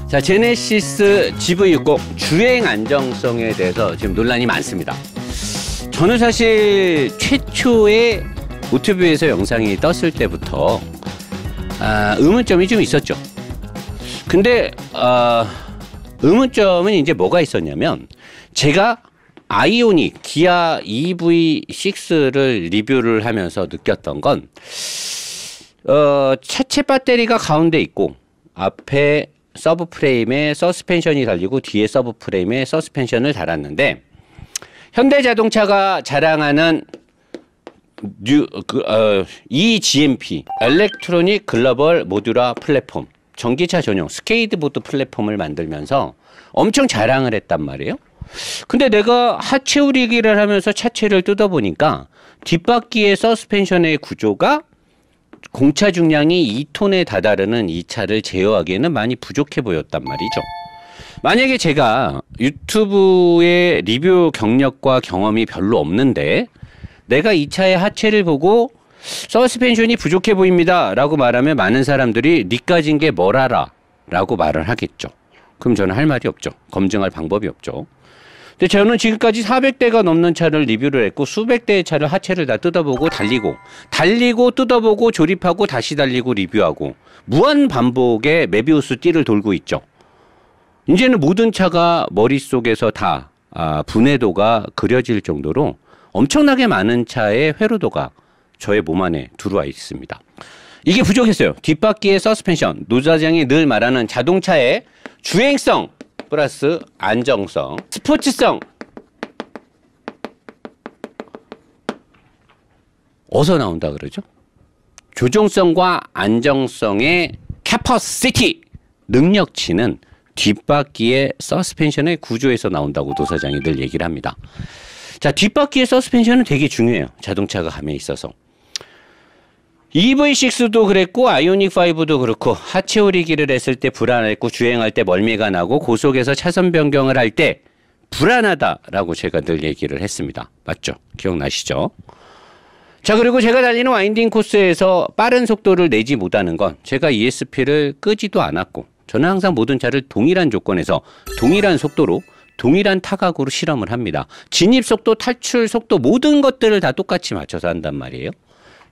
자, 제네시스 GV60 주행 안정성에 대해서 지금 논란이 많습니다. 저는 사실 최초의 오토뷰에서 영상이 떴을 때부터 의문점이 좀 있었죠. 근데 의문점은 이제 뭐가 있었냐면, 제가 아이오닉 기아 EV6를 리뷰를 하면서 느꼈던 건 차체 배터리가 가운데 있고 앞에 서브 프레임에 서스펜션이 달리고 뒤에 서브 프레임에 서스펜션을 달았는데, 현대자동차가 자랑하는 EGMP 엘렉트로닉 글로벌 모듈러 플랫폼, 전기차 전용 스케이트보드 플랫폼을 만들면서 엄청 자랑을 했단 말이에요. 근데 내가 하체 우리기를 하면서 차체를 뜯어보니까 뒷바퀴의 서스펜션의 구조가 공차 중량이 2톤에 다다르는 이 차를 제어하기에는 많이 부족해 보였단 말이죠. 만약에 제가 유튜브의 리뷰 경력과 경험이 별로 없는데 내가 이 차의 하체를 보고 서스펜션이 부족해 보입니다 라고 말하면 많은 사람들이 니 가진 게 뭘 알아 라고 말을 하겠죠. 그럼 저는 할 말이 없죠. 검증할 방법이 없죠. 근데 저는 지금까지 400대가 넘는 차를 리뷰를 했고 수백 대의 차를 하체를 다 뜯어보고 달리고 뜯어보고 조립하고 다시 달리고 리뷰하고 무한 반복의 메비우스 띠를 돌고 있죠. 이제는 모든 차가 머릿속에서 다 분해도가 그려질 정도로 엄청나게 많은 차의 회로도가 저의 몸 안에 들어와 있습니다. 이게 부족했어요. 뒷바퀴의 서스펜션, 노 사장이 늘 말하는 자동차의 주행성 플러스 안정성, 스포츠성. 어디서 나온다 그러죠? 조종성과 안정성의 캐퍼시티, 능력치는 뒷바퀴의 서스펜션의 구조에서 나온다고 노사장이 늘 얘기를 합니다. 자, 뒷바퀴의 서스펜션은 되게 중요해요. 자동차가 감에 있어서. EV6도 그랬고 아이오닉5도 그렇고 하체 오리기를 했을 때 불안했고 주행할 때 멀미가 나고 고속에서 차선 변경을 할 때 불안하다라고 제가 늘 얘기를 했습니다. 맞죠? 기억나시죠? 자, 그리고 제가 달리는 와인딩 코스에서 빠른 속도를 내지 못하는 건 제가 ESP를 끄지도 않았고, 저는 항상 모든 차를 동일한 조건에서 동일한 속도로 동일한 타각으로 실험을 합니다. 진입 속도, 탈출 속도 모든 것들을 다 똑같이 맞춰서 한단 말이에요.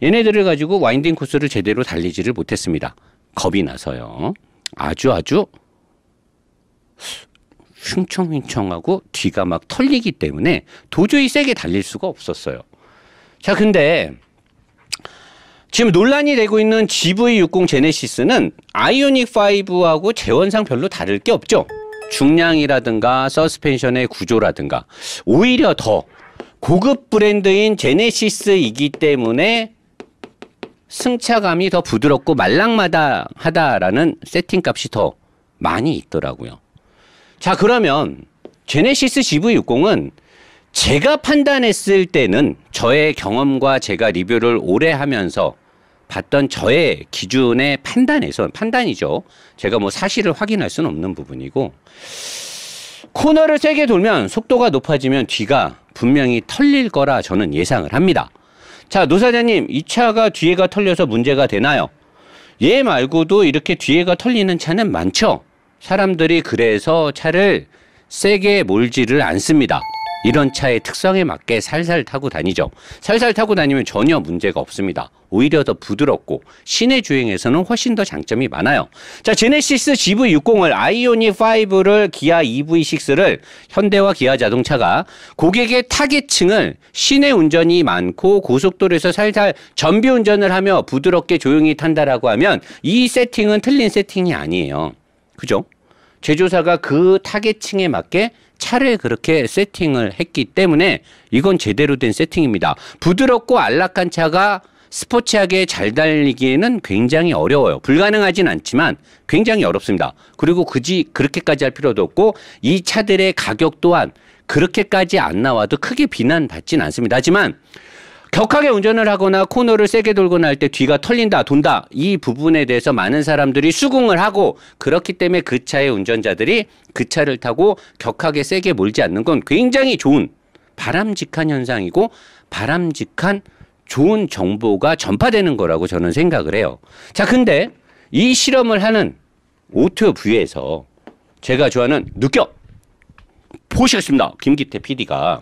얘네들을 가지고 와인딩 코스를 제대로 달리지를 못했습니다. 겁이 나서요. 아주 흉청흉청하고 뒤가 막 털리기 때문에 도저히 세게 달릴 수가 없었어요. 자, 근데 지금 논란이 되고 있는 GV60 제네시스는 아이오닉5하고 재원상 별로 다를 게 없죠. 중량이라든가 서스펜션의 구조라든가 오히려 더 고급 브랜드인 제네시스이기 때문에 승차감이 더 부드럽고 말랑마다하다라는 세팅값이 더 많이 있더라고요. 자, 그러면 제네시스 GV60은 제가 판단했을 때는 저의 경험과 제가 리뷰를 오래 하면서 봤던 저의 기준의 판단이죠. 제가 뭐 사실을 확인할 수는 없는 부분이고, 코너를 세게 돌면 속도가 높아지면 뒤가 분명히 털릴 거라 저는 예상을 합니다. 자, 노 사장님, 이 차가 뒤에가 털려서 문제가 되나요? 얘 말고도 이렇게 뒤에가 털리는 차는 많죠. 사람들이 그래서 차를 세게 몰지를 않습니다. 이런 차의 특성에 맞게 살살 타고 다니죠. 살살 타고 다니면 전혀 문제가 없습니다. 오히려 더 부드럽고 시내 주행에서는 훨씬 더 장점이 많아요. 자, 제네시스 GV60을 아이오닉5를 기아 EV6를 현대와 기아 자동차가 고객의 타겟층을 시내 운전이 많고 고속도로에서 살살 전비 운전을 하며 부드럽게 조용히 탄다라고 하면 이 세팅은 틀린 세팅이 아니에요. 그죠? 제조사가 그 타겟층에 맞게 차를 그렇게 세팅을 했기 때문에 이건 제대로 된 세팅입니다. 부드럽고 안락한 차가 스포츠하게 잘 달리기에는 굉장히 어려워요. 불가능하진 않지만 굉장히 어렵습니다. 그리고 그렇게까지 할 필요도 없고 이 차들의 가격 또한 그렇게까지 안 나와도 크게 비난받진 않습니다. 하지만 격하게 운전을 하거나 코너를 세게 돌거나 할 때 뒤가 털린다, 돈다, 이 부분에 대해서 많은 사람들이 수긍을 하고, 그렇기 때문에 그 차의 운전자들이 그 차를 타고 격하게 세게 몰지 않는 건 굉장히 좋은 바람직한 현상이고 바람직한 좋은 정보가 전파되는 거라고 저는 생각을 해요. 자, 근데 이 실험을 하는 오토뷰에서 제가 좋아하는 느껴 보시겠습니다. 김기태 PD가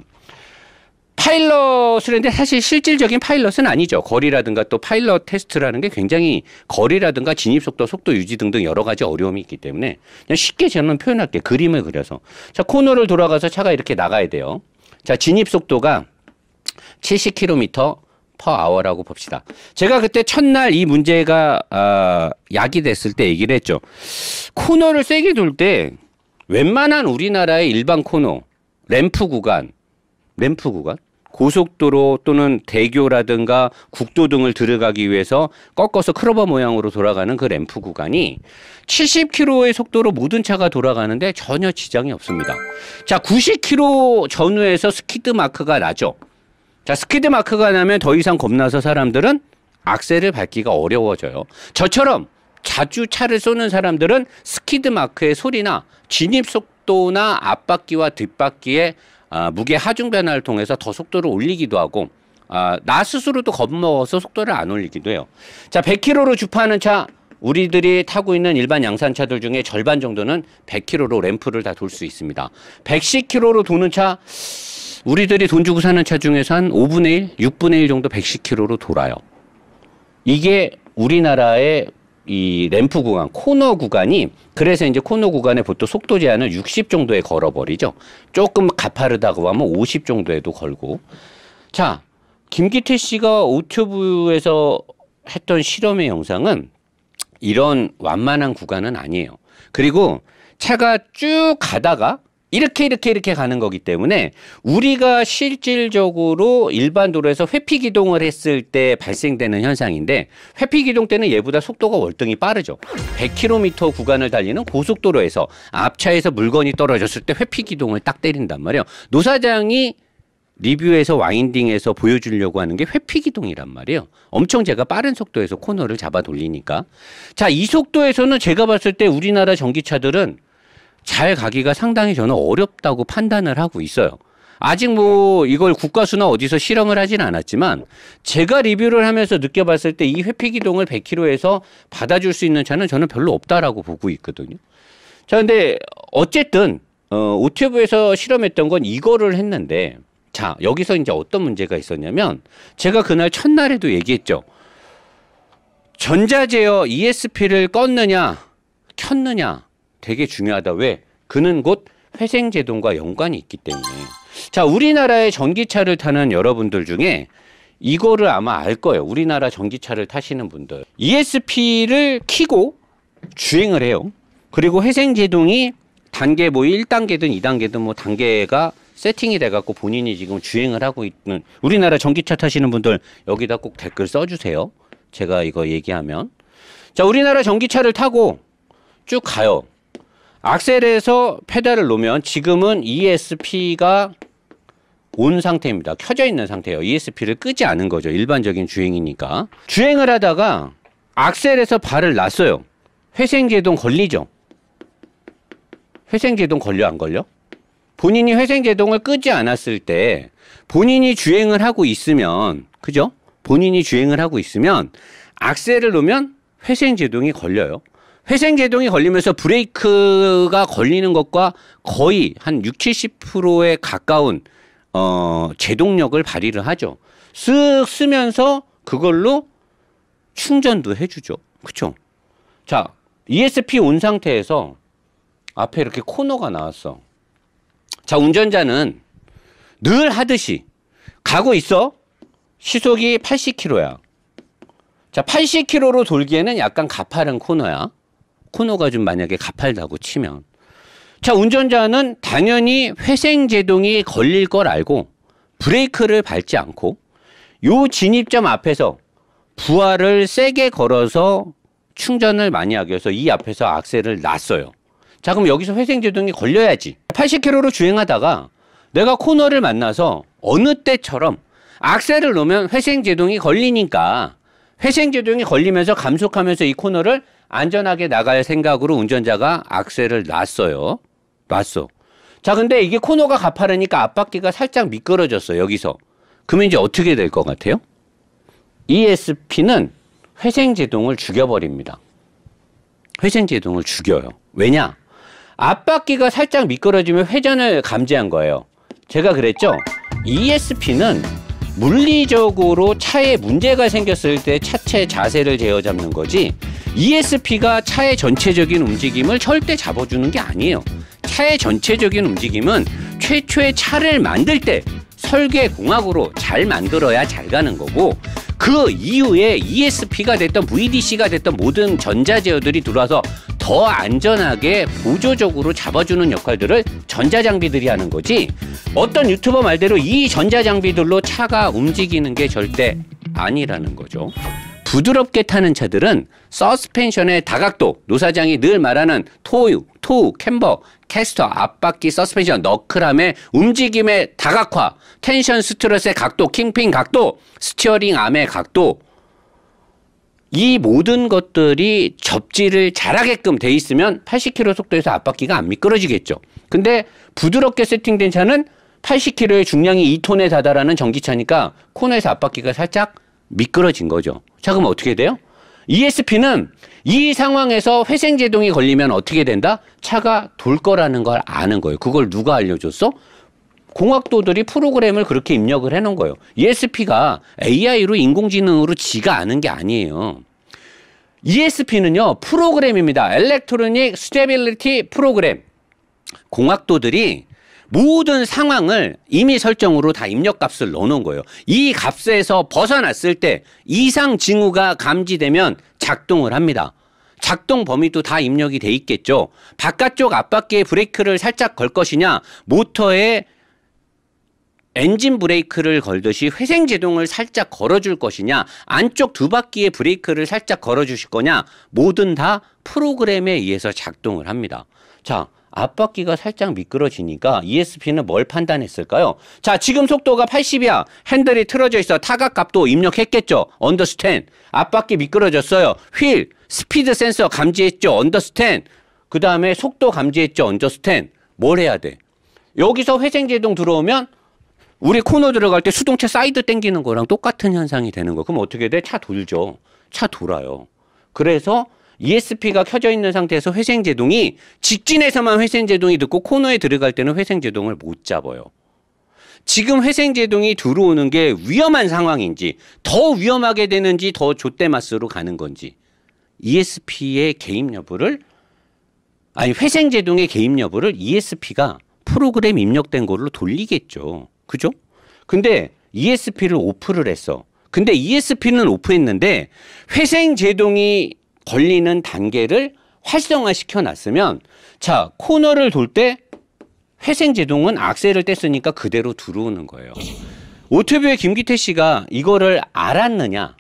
파일럿을 했는데 사실 실질적인 파일럿은 아니죠. 거리라든가 또 파일럿 테스트라는 게 굉장히 거리라든가 진입속도, 속도 유지 등등 여러 가지 어려움이 있기 때문에 그냥 쉽게 저는 표현할게요. 그림을 그려서. 자, 코너를 돌아가서 차가 이렇게 나가야 돼요. 자, 진입속도가 70km/h라고 봅시다. 제가 그때 첫날 이 문제가 야기됐을 때 얘기를 했죠. 코너를 세게 돌 때 웬만한 우리나라의 일반 코너, 램프 구간, 고속도로 또는 대교라든가 국도 등을 들어가기 위해서 꺾어서 크로버 모양으로 돌아가는 그 램프 구간이 70km의 속도로 모든 차가 돌아가는데 전혀 지장이 없습니다. 자, 90km 전후에서 스키드 마크가 나죠. 자, 스키드 마크가 나면 더 이상 겁나서 사람들은 악셀을 밟기가 어려워져요. 저처럼 자주 차를 쏘는 사람들은 스키드 마크의 소리나 진입 속도나 앞바퀴와 뒷바퀴의 무게 하중 변화를 통해서 더 속도를 올리기도 하고 나 스스로도 겁먹어서 속도를 안 올리기도 해요. 자, 100km로 주파하는 차 우리들이 타고 있는 일반 양산차들 중에 절반 정도는 100km로 램프를 다 돌 수 있습니다. 110km로 도는 차 우리들이 돈 주고 사는 차 중에서 한 5분의 1, 6분의 1 정도 110km로 돌아요. 이게 우리나라의 이 램프 구간, 코너 구간이 그래서 이제 코너 구간에 보통 속도 제한을 60 정도에 걸어버리죠. 조금 가파르다고 하면 50 정도에도 걸고. 자, 김기태 씨가 오튜브에서 했던 실험의 영상은 이런 완만한 구간은 아니에요. 그리고 차가 쭉 가다가 이렇게 가는 거기 때문에 우리가 실질적으로 일반 도로에서 회피기동을 했을 때 발생되는 현상인데 회피기동 때는 얘보다 속도가 월등히 빠르죠. 100km 구간을 달리는 고속도로에서 앞차에서 물건이 떨어졌을 때 회피기동을 딱 때린단 말이에요. 노사장이 리뷰에서 와인딩에서 보여주려고 하는 게 회피기동이란 말이에요. 엄청 제가 빠른 속도에서 코너를 잡아 돌리니까. 자, 이 속도에서는 제가 봤을 때 우리나라 전기차들은 잘 가기가 상당히 저는 어렵다고 판단을 하고 있어요. 아직 뭐 이걸 국가수나 어디서 실험을 하진 않았지만 제가 리뷰를 하면서 느껴봤을 때 이 회피기동을 100km에서 받아줄 수 있는 차는 저는 별로 없다라고 보고 있거든요. 자, 근데 어쨌든 오튜브에서 실험했던 건 이거를 했는데 자, 여기서 이제 어떤 문제가 있었냐면 제가 그날 첫날에도 얘기했죠. 전자제어 ESP를 껐느냐 켰느냐 되게 중요하다. 왜? 그는 곧 회생제동과 연관이 있기 때문에. 자, 우리나라의 전기차를 타는 여러분들 중에 이거를 아마 알 거예요. 우리나라 전기차를 타시는 분들. ESP를 켜고 주행을 해요. 그리고 회생제동이 단계 뭐 1단계든 2단계든 뭐 단계가 세팅이 돼갖고 본인이 지금 주행을 하고 있는 우리나라 전기차 타시는 분들 여기다 꼭 댓글 써주세요. 제가 이거 얘기하면. 자, 우리나라 전기차를 타고 쭉 가요. 악셀에서 페달을 놓으면 지금은 ESP가 온 상태입니다. 켜져 있는 상태예요. ESP를 끄지 않은 거죠. 일반적인 주행이니까. 주행을 하다가 악셀에서 발을 놨어요. 회생제동 걸리죠. 회생제동 걸려 안 걸려? 본인이 회생제동을 끄지 않았을 때 본인이 주행을 하고 있으면 그죠? 본인이 주행을 하고 있으면 악셀을 놓으면 회생제동이 걸려요. 회생제동이 걸리면서 브레이크가 걸리는 것과 거의 한 60~70%에 가까운 제동력을 발휘를 하죠. 쓱 쓰면서 그걸로 충전도 해주죠. 그쵸? 자, ESP 온 상태에서 앞에 이렇게 코너가 나왔어. 자, 운전자는 늘 하듯이 가고 있어. 시속이 80km야. 자, 80km로 돌기에는 약간 가파른 코너야. 코너가 좀 만약에 가팔다고 치면. 자, 운전자는 당연히 회생제동이 걸릴 걸 알고 브레이크를 밟지 않고 요 진입점 앞에서 부하를 세게 걸어서 충전을 많이 하기 위해서 이 앞에서 악셀을 놨어요. 자, 그럼 여기서 회생제동이 걸려야지. 80km로 주행하다가 내가 코너를 만나서 어느 때처럼 악셀을 놓으면 회생제동이 걸리니까 회생제동이 걸리면서 감속하면서 이 코너를 안전하게 나갈 생각으로 운전자가 악셀을 놨어요. 놨어. 자, 근데 이게 코너가 가파르니까 앞바퀴가 살짝 미끄러졌어, 여기서. 그러면 이제 어떻게 될 것 같아요? ESP는 회생제동을 죽여버립니다. 회생제동을 죽여요. 왜냐? 앞바퀴가 살짝 미끄러지면 회전을 감지한 거예요. 제가 그랬죠? ESP는 물리적으로 차에 문제가 생겼을 때 차체 자세를 제어잡는 거지, ESP가 차의 전체적인 움직임을 절대 잡아주는 게 아니에요. 차의 전체적인 움직임은 최초의 차를 만들 때 설계공학으로 잘 만들어야 잘 가는 거고, 그 이후에 ESP가 됐던 VDC가 됐던 모든 전자제어들이 들어와서 더 안전하게 보조적으로 잡아주는 역할들을 전자장비들이 하는 거지, 어떤 유튜버 말대로 이 전자장비들로 차가 움직이는 게 절대 아니라는 거죠. 부드럽게 타는 차들은 서스펜션의 다각도, 노사장이 늘 말하는 토우, 캠버, 캐스터, 앞바퀴, 서스펜션, 너클함의 움직임의 다각화, 텐션 스트레스의 각도, 킹핀 각도, 스티어링 암의 각도, 이 모든 것들이 접지를 잘하게끔 돼 있으면 80km 속도에서 앞바퀴가 안 미끄러지겠죠. 근데 부드럽게 세팅된 차는 80km의 중량이 2톤에 다다라는 전기차니까 코너에서 앞바퀴가 살짝 미끄러진 거죠. 자, 그럼 어떻게 돼요? ESP는 이 상황에서 회생제동이 걸리면 어떻게 된다? 차가 돌 거라는 걸 아는 거예요. 그걸 누가 알려줬어? 공학도들이 프로그램을 그렇게 입력을 해놓은 거예요. ESP가 AI로 인공지능으로 지가 아는 게 아니에요. ESP는요, 프로그램입니다. Electronic Stability Program. 공학도들이 모든 상황을 임의 설정으로 다 입력값을 넣어놓은 거예요. 이 값에서 벗어났을 때 이상 징후가 감지되면 작동을 합니다. 작동 범위도 다 입력이 돼 있겠죠. 바깥쪽 앞바퀴에 브레이크를 살짝 걸 것이냐, 모터에 엔진 브레이크를 걸듯이 회생제동을 살짝 걸어줄 것이냐, 안쪽 두 바퀴에 브레이크를 살짝 걸어주실 거냐, 뭐든 다 프로그램에 의해서 작동을 합니다. 자, 앞바퀴가 살짝 미끄러지니까 ESP는 뭘 판단했을까요? 자, 지금 속도가 80이야. 핸들이 틀어져 있어. 타각값도 입력했겠죠. 언더스탠. 앞바퀴 미끄러졌어요. 휠, 스피드 센서 감지했죠. 언더스탠. 그 다음에 속도 감지했죠. 언더스탠. 뭘 해야 돼? 여기서 회생제동 들어오면 우리 코너 들어갈 때 수동차 사이드 당기는 거랑 똑같은 현상이 되는 거. 그럼 어떻게 돼? 차 돌죠. 차 돌아요. 그래서 ESP가 켜져 있는 상태에서 회생제동이, 직진에서만 회생제동이 듣고 코너에 들어갈 때는 회생제동을 못 잡아요. 지금 회생제동이 들어오는 게 위험한 상황인지, 더 위험하게 되는지, 더 좆대마스로 가는 건지, ESP의 개입 여부를, 아니 회생제동의 개입 여부를 ESP가 프로그램 입력된 걸로 돌리겠죠. 그죠? 근데 ESP를 오프를 했어. 근데 ESP는 오프했는데 회생제동이 걸리는 단계를 활성화시켜 놨으면, 자, 코너를 돌 때 회생제동은 악셀을 뗐으니까 그대로 들어오는 거예요. 오토뷰의 김기태 씨가 이거를 알았느냐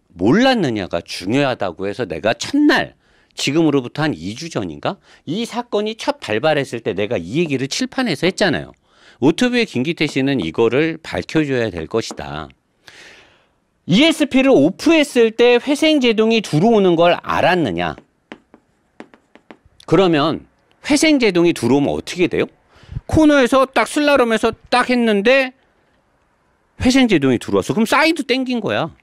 몰랐느냐가 중요하다고 해서 내가 첫날, 지금으로부터 한 2주 전인가? 이 사건이 첫 발발했을 때 내가 이 얘기를 칠판에서 했잖아요. 오토뷰의 김기태 씨는 이거를 밝혀줘야 될 것이다. ESP를 오프했을 때 회생제동이 들어오는 걸 알았느냐? 그러면 회생제동이 들어오면 어떻게 돼요? 코너에서 딱 슬라롬에서 딱 했는데 회생제동이 들어왔어. 그럼 사이드 땡긴 거야.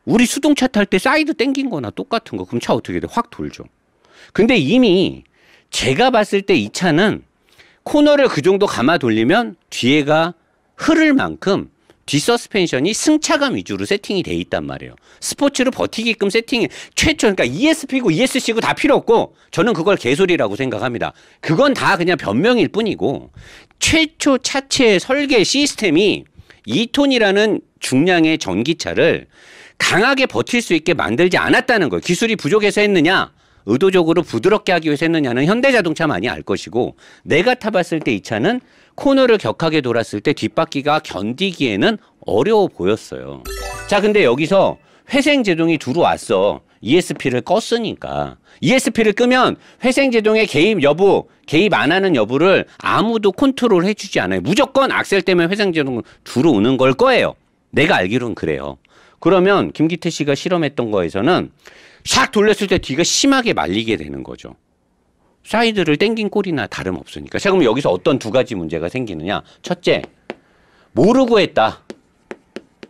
우리 수동차 탈 때 사이드 땡긴 거나 똑같은 거. 그럼 차 어떻게 돼? 확 돌죠. 근데 이미 제가 봤을 때 이 차는 코너를 그 정도 감아 돌리면 뒤에가 흐를 만큼 뒷서스펜션이 승차감 위주로 세팅이 돼 있단 말이에요. 스포츠로 버티게끔 세팅이 최초, 그러니까 ESP고 ESC고 다 필요 없고, 저는 그걸 개소리라고 생각합니다. 그건 다 그냥 변명일 뿐이고, 최초 차체 설계 시스템이 2톤이라는 중량의 전기차를 강하게 버틸 수 있게 만들지 않았다는 거예요. 기술이 부족해서 했느냐, 의도적으로 부드럽게 하기 위해서 했느냐는 현대자동차만이 알 것이고, 내가 타봤을 때 이 차는 코너를 격하게 돌았을 때 뒷바퀴가 견디기에는 어려워 보였어요. 자, 근데 여기서 회생제동이 들어왔어. ESP를 껐으니까. ESP를 끄면 회생제동의 개입 여부, 개입 안 하는 여부를 아무도 컨트롤 해주지 않아요. 무조건 악셀 때문에 회생제동 들어오는 걸 거예요. 내가 알기로는 그래요. 그러면 김기태 씨가 실험했던 거에서는 샥 돌렸을 때 뒤가 심하게 말리게 되는 거죠. 사이드를 땡긴 꼴이나 다름없으니까. 자, 그럼 여기서 어떤 두 가지 문제가 생기느냐. 첫째, 모르고 했다.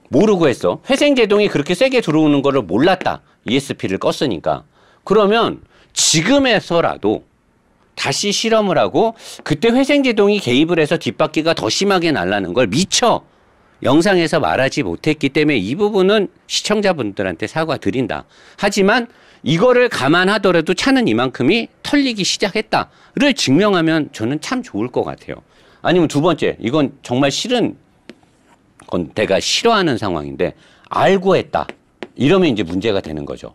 모르고 했어. 회생제동이 그렇게 세게 들어오는 거를 몰랐다. ESP를 껐으니까. 그러면 지금에서라도 다시 실험을 하고 그때 회생제동이 개입을 해서 뒷바퀴가 더 심하게 날아가는 걸 미처 영상에서 말하지 못했기 때문에 이 부분은 시청자분들한테 사과드린다. 하지만 이거를 감안하더라도 차는 이만큼이 털리기 시작했다를 증명하면 저는 참 좋을 것 같아요. 아니면 두 번째, 이건 정말 싫은 건 내가 싫어하는 상황인데 알고 했다. 이러면 이제 문제가 되는 거죠.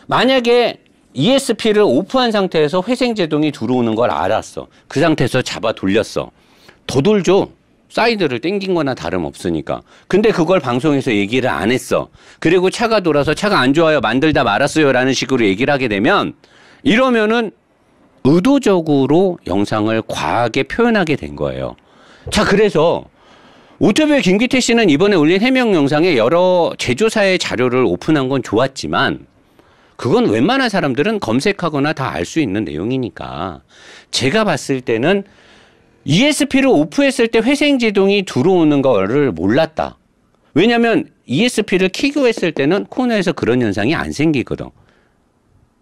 만약에 ESP를 오프한 상태에서 회생제동이 들어오는 걸 알았어. 그 상태에서 잡아 돌렸어. 더 돌죠. 사이드를 땡긴 거나 다름없으니까. 근데 그걸 방송에서 얘기를 안 했어. 그리고 차가 돌아서 차가 안 좋아요. 만들다 말았어요. 라는 식으로 얘기를 하게 되면 이러면은 의도적으로 영상을 과하게 표현하게 된 거예요. 자, 그래서 오토뷰의 김기태 씨는 이번에 올린 해명 영상에 여러 제조사의 자료를 오픈한 건 좋았지만 그건 웬만한 사람들은 검색하거나 다 알 수 있는 내용이니까 제가 봤을 때는 ESP를 오프했을 때 회생제동이 들어오는 거를 몰랐다. 왜냐하면 ESP를 켜고 했을 때는 코너에서 그런 현상이 안 생기거든.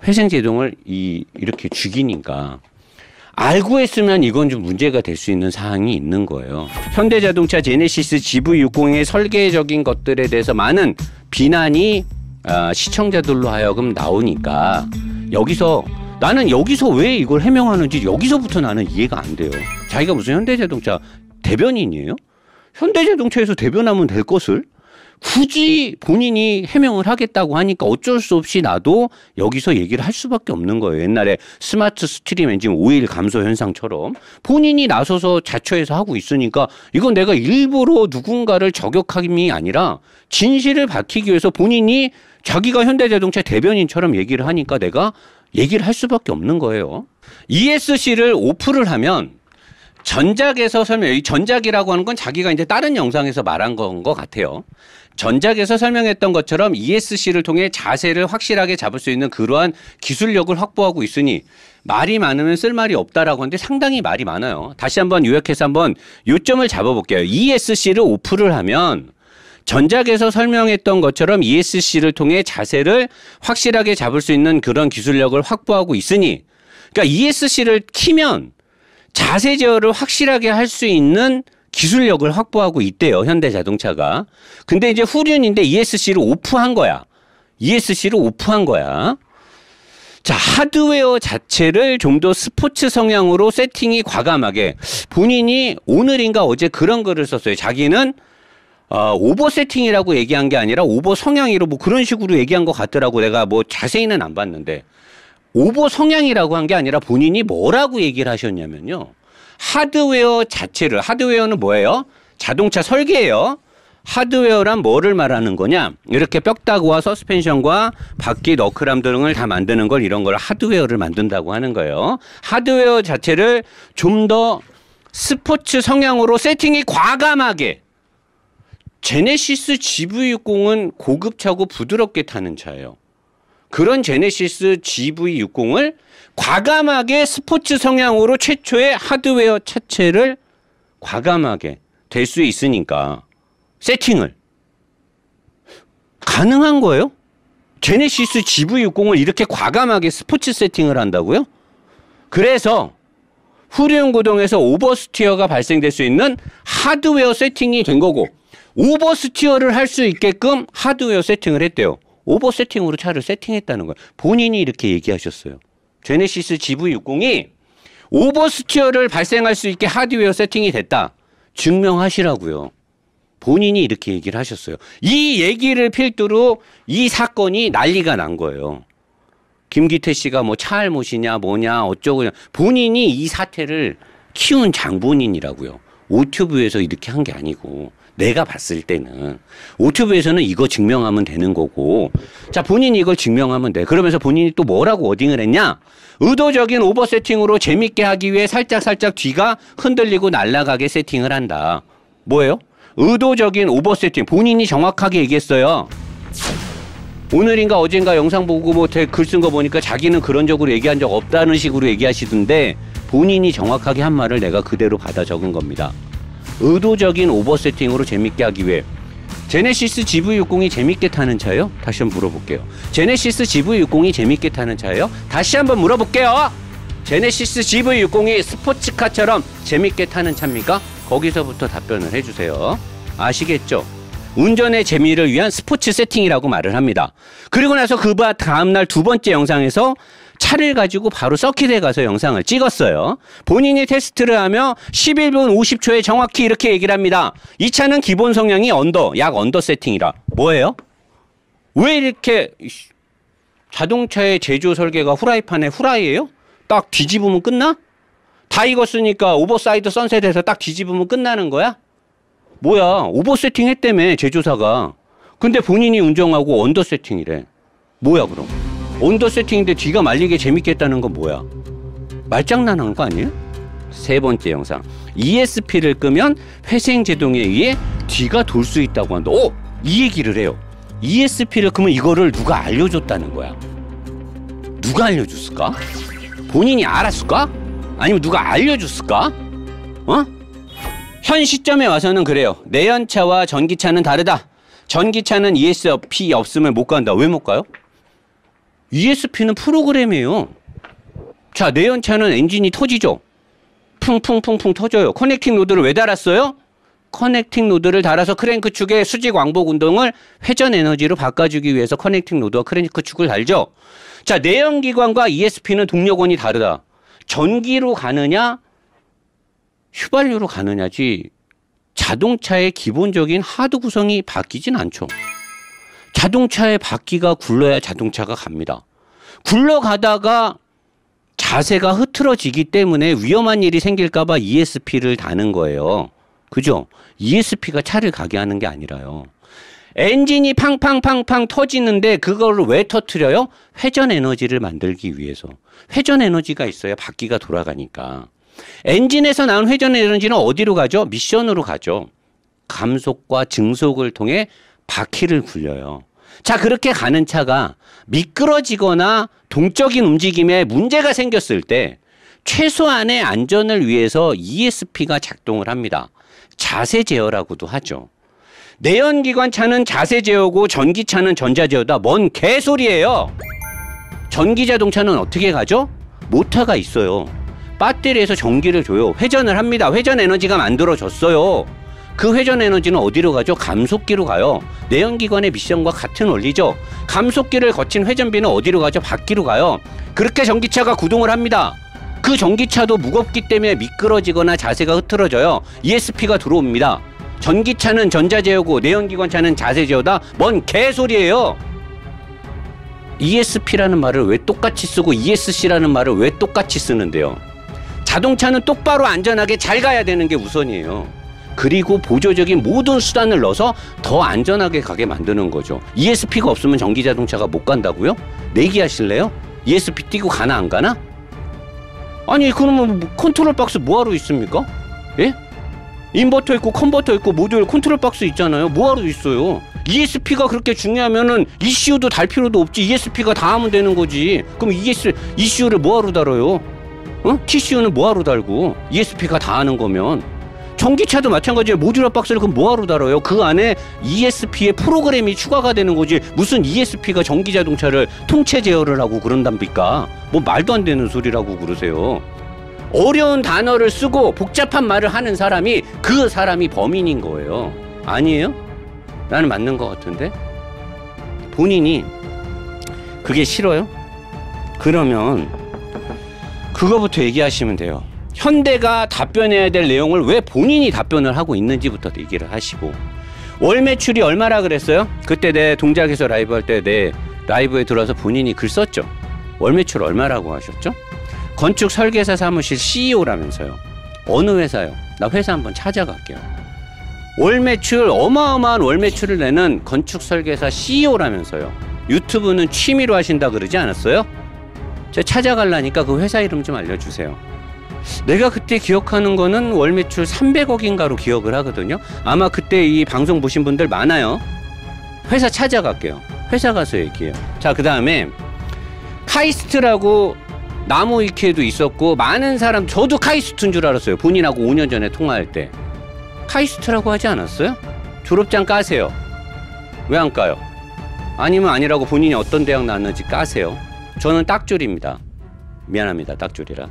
회생제동을 이렇게 죽이니까. 알고 했으면 이건 좀 문제가 될 수 있는 사항이 있는 거예요. 현대자동차 제네시스 GV60의 설계적인 것들에 대해서 많은 비난이 시청자들로 하여금 나오니까 나는 여기서 왜 이걸 해명하는지 여기서부터 나는 이해가 안 돼요. 자기가 무슨 현대자동차 대변인이에요? 현대자동차에서 대변하면 될 것을 굳이 본인이 해명을 하겠다고 하니까 어쩔 수 없이 나도 여기서 얘기를 할 수밖에 없는 거예요. 옛날에 스마트 스트림 엔진 오일 감소 현상처럼 본인이 나서서 자처해서 하고 있으니까 이건 내가 일부러 누군가를 저격함이 아니라 진실을 밝히기 위해서 본인이 자기가 현대자동차 대변인처럼 얘기를 하니까 내가 얘기를 할 수밖에 없는 거예요. ESC를 오프를 하면 전작에서 전작이라고 하는 건 자기가 이제 다른 영상에서 말한 건 것 같아요. 전작에서 설명했던 것처럼 ESC를 통해 자세를 확실하게 잡을 수 있는 그러한 기술력을 확보하고 있으니 말이 많으면 쓸 말이 없다라고 하는데 상당히 말이 많아요. 다시 한번 요약해서 한번 요점을 잡아볼게요. ESC를 오프를 하면 전작에서 설명했던 것처럼 ESC를 통해 자세를 확실하게 잡을 수 있는 그런 기술력을 확보하고 있으니 그러니까 ESC를 키면 자세 제어를 확실하게 할 수 있는 기술력을 확보하고 있대요. 현대자동차가. 근데 이제 후륜인데 ESC를 오프한 거야. ESC를 오프한 거야. 자, 하드웨어 자체를 좀 더 스포츠 성향으로 세팅이 과감하게 본인이 오늘인가 어제 그런 글을 썼어요. 자기는 오버 세팅이라고 얘기한 게 아니라 오버 성향이로 뭐 그런 식으로 얘기한 것 같더라고. 내가 뭐 자세히는 안 봤는데 오버 성향이라고 한 게 아니라 본인이 뭐라고 얘기를 하셨냐면요. 하드웨어 자체를, 하드웨어는 뭐예요? 자동차 설계예요. 하드웨어란 뭐를 말하는 거냐? 이렇게 뼈다구와 서스펜션과 바퀴 너클함 등을 다 만드는 걸 이런 걸 하드웨어를 만든다고 하는 거예요. 하드웨어 자체를 좀 더 스포츠 성향으로 세팅이 과감하게. 제네시스 GV60은 고급차고 부드럽게 타는 차예요. 그런 제네시스 GV60을 과감하게 스포츠 성향으로 최초의 하드웨어 차체를 과감하게 될 수 있으니까 세팅을 가능한 거예요? 제네시스 GV60을 이렇게 과감하게 스포츠 세팅을 한다고요? 그래서 후륜구동에서 오버스티어가 발생될 수 있는 하드웨어 세팅이 된 거고 오버스티어를 할 수 있게끔 하드웨어 세팅을 했대요. 오버 세팅으로 차를 세팅했다는 거예요. 본인이 이렇게 얘기하셨어요. 제네시스 GV60이 오버스티어를 발생할 수 있게 하드웨어 세팅이 됐다. 증명하시라고요. 본인이 이렇게 얘기를 하셨어요. 이 얘기를 필두로 이 사건이 난리가 난 거예요. 김기태 씨가 뭐 차알못이냐 뭐냐 어쩌고냐. 본인이 이 사태를 키운 장본인이라고요. 오튜브에서 이렇게 한 게 아니고 내가 봤을 때는 오튜브에서는 이거 증명하면 되는 거고 자 본인이 이걸 증명하면 돼. 그러면서 본인이 또 뭐라고 워딩을 했냐. 의도적인 오버 세팅으로 재밌게 하기 위해 살짝 뒤가 흔들리고 날아가게 세팅을 한다. 뭐예요? 의도적인 오버 세팅. 본인이 정확하게 얘기했어요. 오늘인가 어젠가 영상 보고 뭐 글 쓴 거 보니까 자기는 그런 적으로 얘기한 적 없다는 식으로 얘기하시던데 본인이 정확하게 한 말을 내가 그대로 받아 적은 겁니다. 의도적인 오버 세팅으로 재밌게 하기 위해. 제네시스 GV60이 재밌게 타는 차예요? 다시 한번 물어볼게요. 제네시스 GV60이 재밌게 타는 차예요? 다시 한번 물어볼게요. 제네시스 GV60이 스포츠카처럼 재밌게 타는 차입니까? 거기서부터 답변을 해주세요. 아시겠죠? 운전의 재미를 위한 스포츠 세팅이라고 말을 합니다. 그리고 나서 그 다음날 두 번째 영상에서 차를 가지고 바로 서킷에 가서 영상을 찍었어요. 본인이 테스트를 하며 11분 50초에 정확히 이렇게 얘기를 합니다. 이 차는 기본 성향이 약 언더 세팅이라. 뭐예요? 왜 이렇게 자동차의 제조 설계가 후라이팬에 후라이예요? 딱 뒤집으면 끝나? 다 익었으니까 오버사이드 선셋에서 딱 뒤집으면 끝나는 거야? 뭐야, 오버 세팅 했다며 제조사가. 근데 본인이 운전하고 언더 세팅이래. 뭐야 그럼? 언더 세팅인데 뒤가 말리게 재밌게 했다는 건 뭐야? 말장난한 거 아니에요? 세 번째 영상. ESP를 끄면 회생 제동에 의해 뒤가 돌 수 있다고 한다. 이 얘기를 해요. ESP를 끄면 이거를 누가 알려줬다는 거야. 누가 알려줬을까? 본인이 알았을까? 아니면 누가 알려줬을까? 현 시점에 와서는 그래요. 내연차와 전기차는 다르다. 전기차는 ESP 없으면 못 간다. 왜 못 가요? ESP는 프로그램이에요. 자, 내연차는 엔진이 터지죠. 풍풍풍풍 터져요. 커넥팅 로드를 왜 달았어요? 커넥팅 로드를 달아서 크랭크 축의 수직 왕복 운동을 회전 에너지로 바꿔주기 위해서 커넥팅 로드와 크랭크 축을 달죠. 자, 내연기관과 ESP는 동력원이 다르다. 전기로 가느냐 휘발유로 가느냐지 자동차의 기본적인 하드 구성이 바뀌진 않죠. 자동차의 바퀴가 굴러야 자동차가 갑니다. 굴러가다가 자세가 흐트러지기 때문에 위험한 일이 생길까 봐 ESP를 다는 거예요. 그죠? ESP가 차를 가게 하는 게 아니라요. 엔진이 팡팡팡팡 터지는데 그거를 왜 터트려요? 회전 에너지를 만들기 위해서. 회전 에너지가 있어야 바퀴가 돌아가니까. 엔진에서 나온 회전 에너지는 어디로 가죠? 미션으로 가죠. 감속과 증속을 통해 바퀴를 굴려요. 자, 그렇게 가는 차가 미끄러지거나 동적인 움직임에 문제가 생겼을 때 최소한의 안전을 위해서 ESP가 작동을 합니다. 자세 제어라고도 하죠. 내연기관 차는 자세 제어고 전기차는 전자 제어다. 뭔 개소리예요. 전기자동차는 어떻게 가죠? 모터가 있어요. 배터리에서 전기를 줘요. 회전을 합니다. 회전 에너지가 만들어졌어요. 그 회전 에너지는 어디로 가죠? 감속기로 가요. 내연기관의 미션과 같은 원리죠. 감속기를 거친 회전비는 어디로 가죠? 바퀴로 가요. 그렇게 전기차가 구동을 합니다. 그 전기차도 무겁기 때문에 미끄러지거나 자세가 흐트러져요. ESP가 들어옵니다. 전기차는 전자제어고 내연기관차는 자세제어다? 뭔 개소리예요. ESP라는 말을 왜 똑같이 쓰고 ESC라는 말을 왜 똑같이 쓰는데요. 자동차는 똑바로 안전하게 잘 가야 되는 게 우선이에요. 그리고 보조적인 모든 수단을 넣어서 더 안전하게 가게 만드는 거죠. ESP가 없으면 전기자동차가 못 간다고요? 내기하실래요? ESP 띄고 가나 안 가나? 아니 그러면 컨트롤 박스 뭐하러 있습니까? 예? 인버터 있고 컨버터 있고 모듈 컨트롤 박스 있잖아요. 뭐하러 있어요? ESP가 그렇게 중요하면은 ECU도 달 필요도 없지. ESP가 다 하면 되는 거지. 그럼 ECU를 뭐하러 달아요? TCU는 뭐하러 달고 ESP가 다 하는 거면. 전기차도 마찬가지예요. 모듈러 박스를 그럼 뭐하러 달아요? 그 안에 ESP의 프로그램이 추가가 되는 거지. 무슨 ESP가 전기자동차를 통체 제어를 하고 그런답니까? 뭐 말도 안 되는 소리라고 그러세요. 어려운 단어를 쓰고 복잡한 말을 하는 사람이 그 사람이 범인인 거예요. 아니에요? 나는 맞는 것 같은데? 본인이 그게 싫어요? 그러면 그거부터 얘기하시면 돼요. 현대가 답변해야 될 내용을 왜 본인이 답변을 하고 있는지부터 얘기를 하시고. 월 매출이 얼마라 그랬어요? 그때 내 동작에서 라이브 할 때 내 라이브에 들어와서 본인이 글 썼죠. 월 매출 얼마라고 하셨죠? 건축 설계사 사무실 CEO라면서요. 어느 회사요? 나 회사 한번 찾아갈게요. 월 매출 어마어마한 월 매출을 내는 건축 설계사 CEO라면서요. 유튜브는 취미로 하신다 그러지 않았어요? 제가 찾아가려니까 그 회사 이름 좀 알려주세요. 내가 그때 기억하는 거는 월 매출 300억인가로 기억을 하거든요. 아마 그때 이 방송 보신 분들 많아요. 회사 찾아갈게요. 회사 가서 얘기해요. 자, 그 다음에 카이스트라고 나무위키에도 있었고 많은 사람, 저도 카이스트인 줄 알았어요. 본인하고 5년 전에 통화할 때. 카이스트라고 하지 않았어요? 졸업장 까세요. 왜 안 까요? 아니면 아니라고 본인이 어떤 대학 나왔는지 까세요. 저는 딱줄입니다. 미안합니다. 딱줄이라.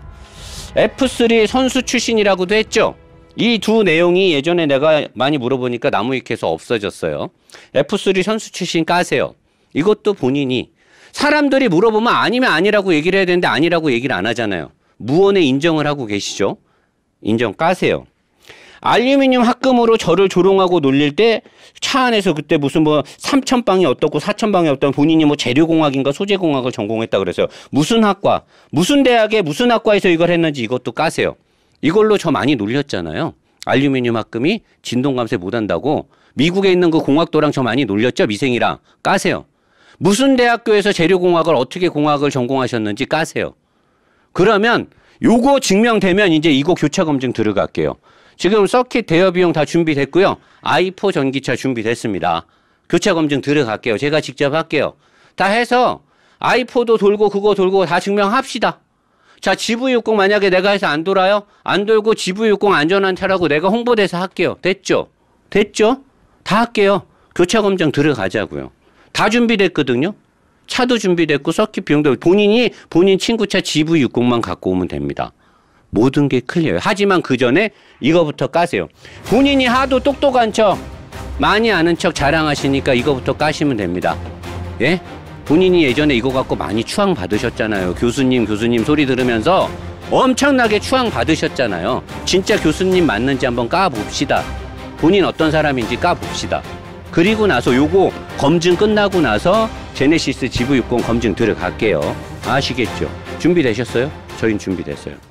F3 선수 출신이라고도 했죠. 이 두 내용이 예전에 내가 많이 물어보니까 나무위키에서 없어졌어요. F3 선수 출신 까세요. 이것도 본인이 사람들이 물어보면 아니면 아니라고 얘기를 해야 되는데 아니라고 얘기를 안 하잖아요. 무언의 인정을 하고 계시죠. 인정 까세요. 알루미늄 합금으로 저를 조롱하고 놀릴 때 차 안에서 그때 무슨 뭐 3,000방이 어떻고 4,000방이 어떤 본인이 뭐 재료공학인가 소재공학을 전공했다 그래서요. 무슨 학과, 무슨 대학에 무슨 학과에서 이걸 했는지 이것도 까세요. 이걸로 저 많이 놀렸잖아요. 알루미늄 합금이 진동감세 못한다고 미국에 있는 그 공학도랑 저 많이 놀렸죠. 미생이랑 까세요. 무슨 대학교에서 재료공학을 어떻게 공학을 전공하셨는지 까세요. 그러면 요거 증명되면 이제 이거 교차 검증 들어갈게요. 지금 서킷 대여 비용 다 준비됐고요. i4 전기차 준비됐습니다. 교차 검증 들어갈게요. 제가 직접 할게요. 다 해서 i4도 돌고 그거 돌고 다 증명합시다. 자, GV60 만약에 내가 해서 안 돌아요? 안 돌고 GV60 안전한 차라고 내가 홍보대사 할게요. 됐죠? 됐죠? 다 할게요. 교차 검증 들어가자고요. 다 준비됐거든요. 차도 준비됐고 서킷 비용도 본인 친구 차 GV60만 갖고 오면 됩니다. 모든 게 클리어요. 하지만 그 전에 이거부터 까세요. 본인이 하도 똑똑한 척, 많이 아는 척 자랑하시니까 이거부터 까시면 됩니다. 예? 본인이 예전에 이거 갖고 많이 추앙 받으셨잖아요. 교수님 소리 들으면서 엄청나게 추앙 받으셨잖아요. 진짜 교수님 맞는지 한번 까봅시다. 본인 어떤 사람인지 까봅시다. 그리고 나서 요거 검증 끝나고 나서 제네시스 GV60 검증 들어갈게요. 아시겠죠? 준비되셨어요? 저희는 준비됐어요.